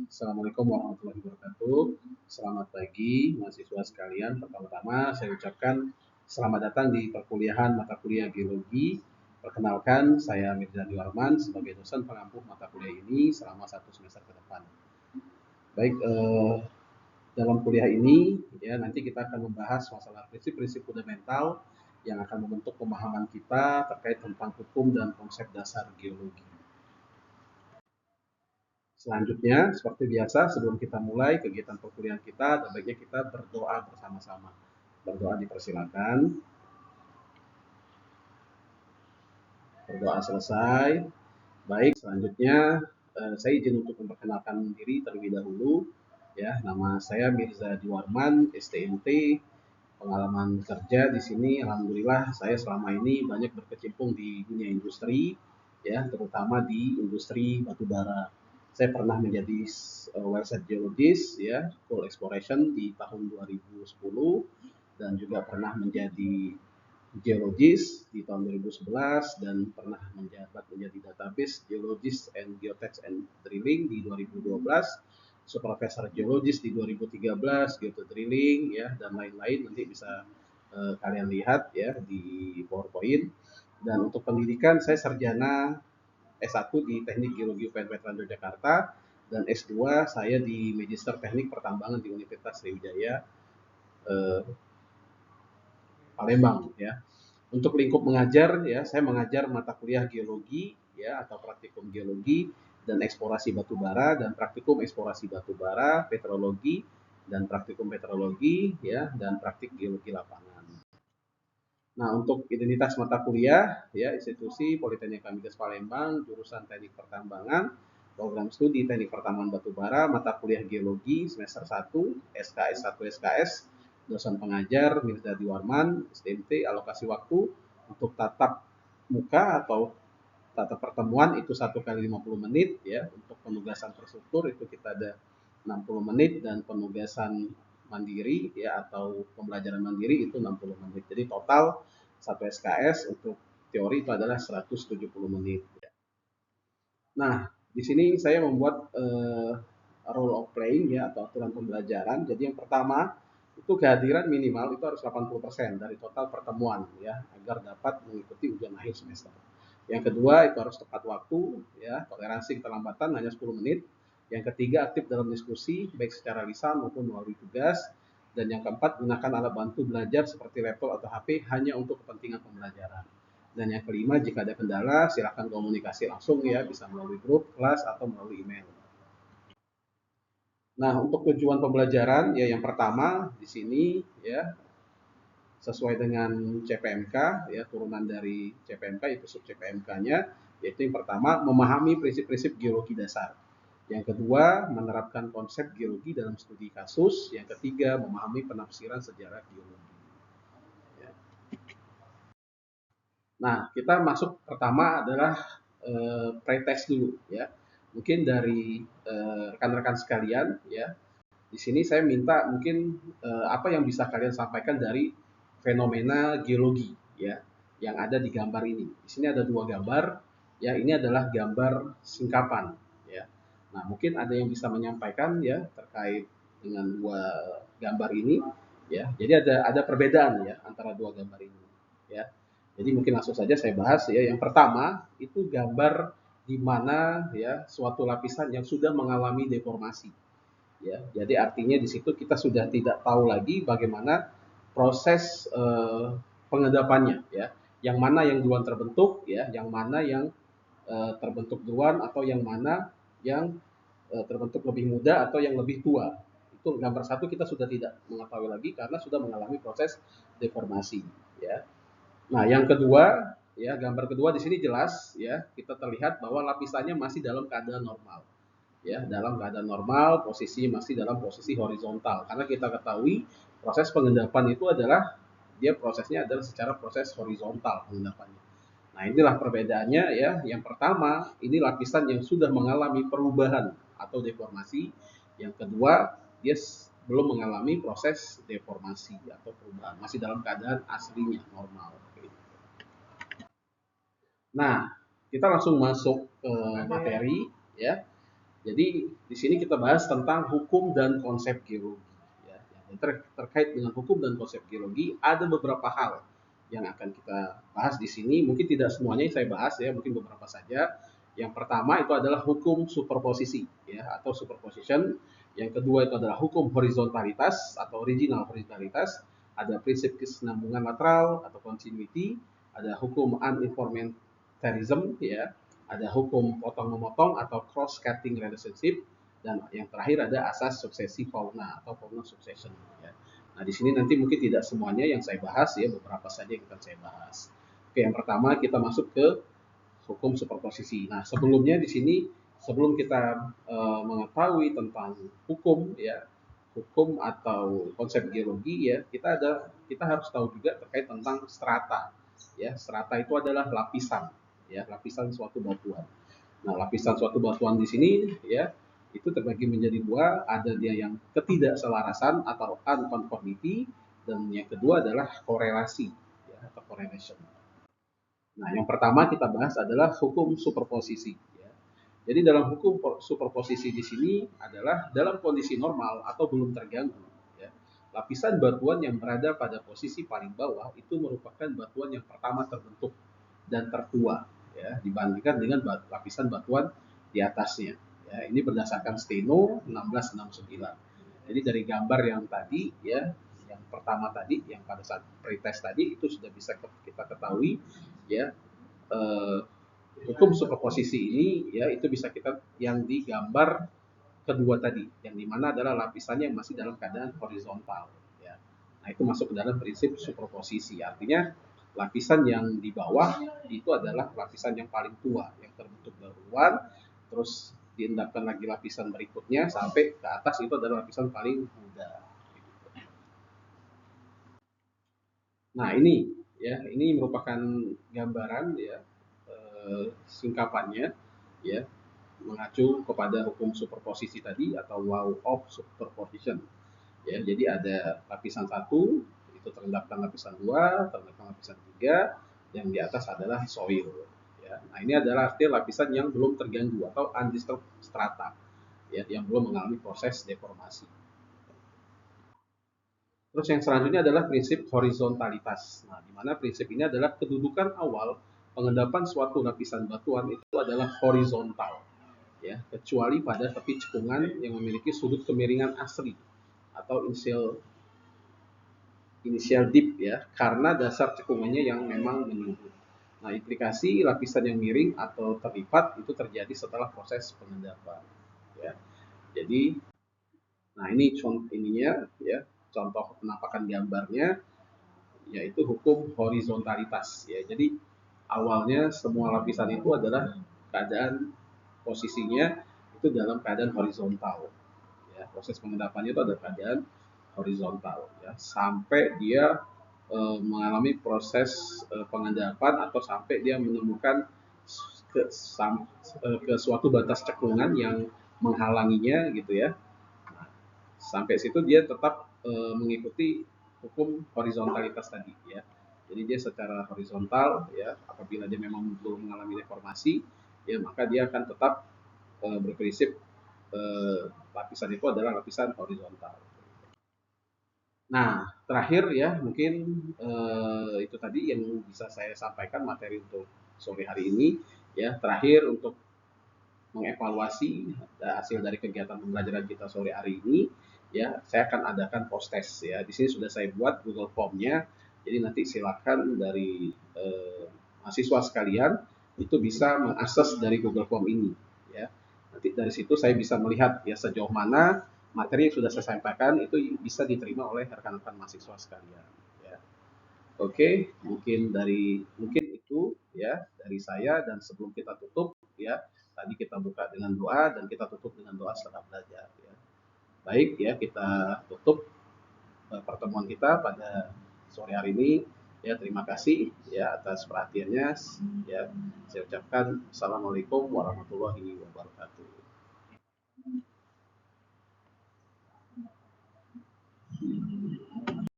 Assalamualaikum warahmatullahi wabarakatuh. Selamat pagi mahasiswa sekalian. Pertama-tama saya ucapkan selamat datang di perkuliahan mata kuliah Geologi. Perkenalkan, saya Mirza Diwarman sebagai dosen pengampu mata kuliah ini selama 1 semester ke depan. Baik, dalam kuliah ini ya nanti kita akan membahas masalah prinsip-prinsip fundamental yang akan membentuk pemahaman kita terkait tentang hukum dan konsep dasar geologi. Selanjutnya, seperti biasa, sebelum kita mulai kegiatan perkuliahan kita, baiknya kita berdoa bersama-sama. Berdoa dipersilakan. Berdoa selesai. Baik, selanjutnya saya izin untuk memperkenalkan diri terlebih dahulu. Ya, nama saya Mirza Diwarman, STMT. Pengalaman kerja di sini, alhamdulillah saya selama ini banyak berkecimpung di dunia industri, ya, terutama di industri batubara. Saya pernah menjadi well site geologist, ya, coal exploration di tahun 2010, dan juga pernah menjadi geologis di tahun 2011 dan pernah menjabat menjadi database geologist and geotech and drilling di 2012, supervisor geologis di 2013, geotech drilling ya dan lain-lain, nanti bisa kalian lihat ya di PowerPoint. Dan untuk pendidikan saya sarjana S1 di Teknik Geologi UPN Veteran Yogyakarta dan S2 saya di Magister Teknik Pertambangan di Universitas Sriwijaya Palembang ya. Untuk lingkup mengajar ya, saya mengajar mata kuliah geologi ya atau praktikum geologi dan eksplorasi batubara dan praktikum eksplorasi batubara, petrologi dan praktikum petrologi ya dan praktik geologi lapangan. Nah, untuk identitas mata kuliah ya institusi Politeknik Migas Palembang, jurusan Teknik Pertambangan, program studi Teknik Pertambangan Batubara, mata kuliah geologi semester 1, SKS 1 SKS, dosen pengajar Mirza Diwarman, STMT, alokasi waktu untuk tatap muka atau tatap pertemuan itu 1 kali 50 menit ya. Untuk penugasan terstruktur itu kita ada 60 menit dan penugasan mandiri ya atau pembelajaran mandiri itu 60 menit. Jadi total 1 SKS untuk teori itu adalah 170 menit. Nah, di sini saya membuat rule of playing ya atau aturan pembelajaran. Jadi yang pertama itu kehadiran minimal itu harus 80% dari total pertemuan ya agar dapat mengikuti ujian akhir semester. Yang kedua itu harus tepat waktu ya, toleransi keterlambatan hanya 10 menit. Yang ketiga aktif dalam diskusi baik secara lisan maupun melalui tugas. Dan yang keempat gunakan alat bantu belajar seperti laptop atau HP hanya untuk kepentingan pembelajaran. Dan yang kelima, jika ada kendala, silakan komunikasi langsung ya, bisa melalui grup, kelas, atau melalui email. Nah, untuk tujuan pembelajaran, ya yang pertama di sini ya sesuai dengan CPMK ya turunan dari CPMK itu sub CPMK-nya, yaitu yang pertama memahami prinsip-prinsip geologi dasar. Yang kedua, menerapkan konsep geologi dalam studi kasus. Yang ketiga, memahami penafsiran sejarah geologi. Ya. Nah, kita masuk pertama adalah pretest dulu ya. Mungkin dari rekan-rekan sekalian ya. Di sini saya minta mungkin apa yang bisa kalian sampaikan dari fenomena geologi ya yang ada di gambar ini. Di sini ada 2 gambar ya, ini adalah gambar singkapan ya. Nah, mungkin ada yang bisa menyampaikan ya terkait dengan 2 gambar ini ya. Jadi ada perbedaan ya antara 2 gambar ini ya. Jadi mungkin langsung saja saya bahas ya. Yang pertama itu gambar di mana ya suatu lapisan yang sudah mengalami deformasi. Ya, jadi artinya di situ kita sudah tidak tahu lagi bagaimana proses pengendapannya ya. Yang mana yang duluan terbentuk ya, yang mana yang terbentuk duluan atau yang mana yang terbentuk lebih muda atau yang lebih tua. Itu gambar 1 kita sudah tidak mengetahui lagi karena sudah mengalami proses deformasi ya. Nah, yang kedua, ya gambar kedua di sini jelas ya, kita terlihat bahwa lapisannya masih dalam keadaan normal. Ya, dalam keadaan normal, posisi masih dalam posisi horizontal. Karena kita ketahui proses pengendapan itu adalah dia prosesnya adalah secara proses horizontal pengendapannya. Nah, inilah perbedaannya ya. Yang pertama, ini lapisan yang sudah mengalami perubahan atau deformasi. Yang kedua, dia belum mengalami proses deformasi atau perubahan, masih dalam keadaan aslinya normal. Nah, kita langsung masuk ke materi ya. Jadi di sini kita bahas tentang hukum dan konsep geologi. Ya. Terkait dengan hukum dan konsep geologi ada beberapa hal yang akan kita bahas di sini. Mungkin tidak semuanya yang saya bahas ya, mungkin beberapa saja. Yang pertama itu adalah hukum superposisi ya atau superposition. Yang kedua itu adalah hukum horizontalitas atau original horizontalitas. Ada prinsip kesinambungan lateral atau continuity. Ada hukum uniformitarianism ya, ada hukum potong memotong atau cross cutting relationship, dan yang terakhir ada asas suksesi fauna atau fauna succession ya. Nah di sini nanti mungkin tidak semuanya yang saya bahas ya, beberapa saja yang akan saya bahas. Oke, yang pertama kita masuk ke hukum superposisi. Nah sebelumnya di sini sebelum kita mengetahui tentang hukum ya, hukum atau konsep geologi ya, kita harus tahu juga terkait tentang strata ya. Strata itu adalah lapisan ya, lapisan suatu batuan. Nah, lapisan suatu batuan di sini ya itu terbagi menjadi dua, ada dia yang ketidakselarasan atau unconformity, dan yang kedua adalah korelasi ya, atau correlation. Nah, yang pertama kita bahas adalah hukum superposisi ya. Jadi dalam hukum superposisi di sini adalah dalam kondisi normal atau belum terganggu ya. Lapisan batuan yang berada pada posisi paling bawah itu merupakan batuan yang pertama terbentuk dan tertua ya dibandingkan dengan lapisan batuan di atasnya. Ya, ini berdasarkan Steno 1669. Jadi dari gambar yang tadi ya, yang pertama tadi yang pada saat pretest tadi itu sudah bisa kita ketahui ya, eh, hukum superposisi ini ya itu bisa kita yang digambar kedua tadi, yang dimana adalah lapisannya yang masih dalam keadaan horizontal ya. Nah itu masuk ke dalam prinsip superposisi, artinya lapisan yang di bawah itu adalah lapisan yang paling tua yang terbentuk dahuluan, terus diendapkan lagi lapisan berikutnya sampai ke atas itu adalah lapisan paling muda. Nah ini ya, ini merupakan gambaran ya, singkapannya ya, mengacu kepada hukum superposisi tadi atau law of superposition ya. Jadi ada lapisan satu itu terendapkan lapisan dua, terendapkan lapisan tiga, yang di atas adalah soil ya. Nah ini adalah artinya lapisan yang belum terganggu atau undisturbed strata ya, yang belum mengalami proses deformasi. Terus yang selanjutnya adalah prinsip horizontalitas. Nah, di mana prinsip ini adalah kedudukan awal pengendapan suatu lapisan batuan itu adalah horizontal, ya, kecuali pada tepi cekungan yang memiliki sudut kemiringan asli atau inisial dip ya, karena dasar cekungannya yang memang menyubur. Nah, implikasi lapisan yang miring atau terlipat itu terjadi setelah proses pengendapan. Ya. Jadi, nah ini contoh ininya ya, contoh penampakan gambarnya yaitu hukum horizontalitas ya. Jadi awalnya semua lapisan itu adalah keadaan posisinya itu dalam keadaan horizontal ya. Proses pengendapannya itu ada keadaan horizontal ya sampai dia mengalami proses pengendapan atau sampai dia menemukan ke suatu batas cekungan yang menghalanginya gitu ya. Nah, sampai situ dia tetap mengikuti hukum horizontalitas tadi ya. Jadi dia secara horizontal ya, apabila dia memang belum mengalami deformasi ya, maka dia akan tetap berprinsip lapisan itu adalah lapisan horizontal. Nah, terakhir ya mungkin itu tadi yang bisa saya sampaikan materi untuk sore hari ini ya. Terakhir untuk mengevaluasi hasil dari kegiatan pembelajaran kita sore hari ini ya, saya akan adakan post test ya. Di sini sudah saya buat Google Form-nya. Jadi nanti silakan dari mahasiswa sekalian itu bisa mengakses dari Google Form ini ya. Nanti dari situ saya bisa melihat ya sejauh mana materi yang sudah saya sampaikan itu bisa diterima oleh rekan-rekan mahasiswa sekalian ya. Oke, mungkin itu ya dari saya, dan sebelum kita tutup ya, tadi kita buka dengan doa dan kita tutup dengan doa setelah belajar ya. Baik ya, kita tutup pertemuan kita pada sore hari ini ya. Terima kasih ya atas perhatiannya ya. Saya ucapkan assalamualaikum warahmatullahi wabarakatuh.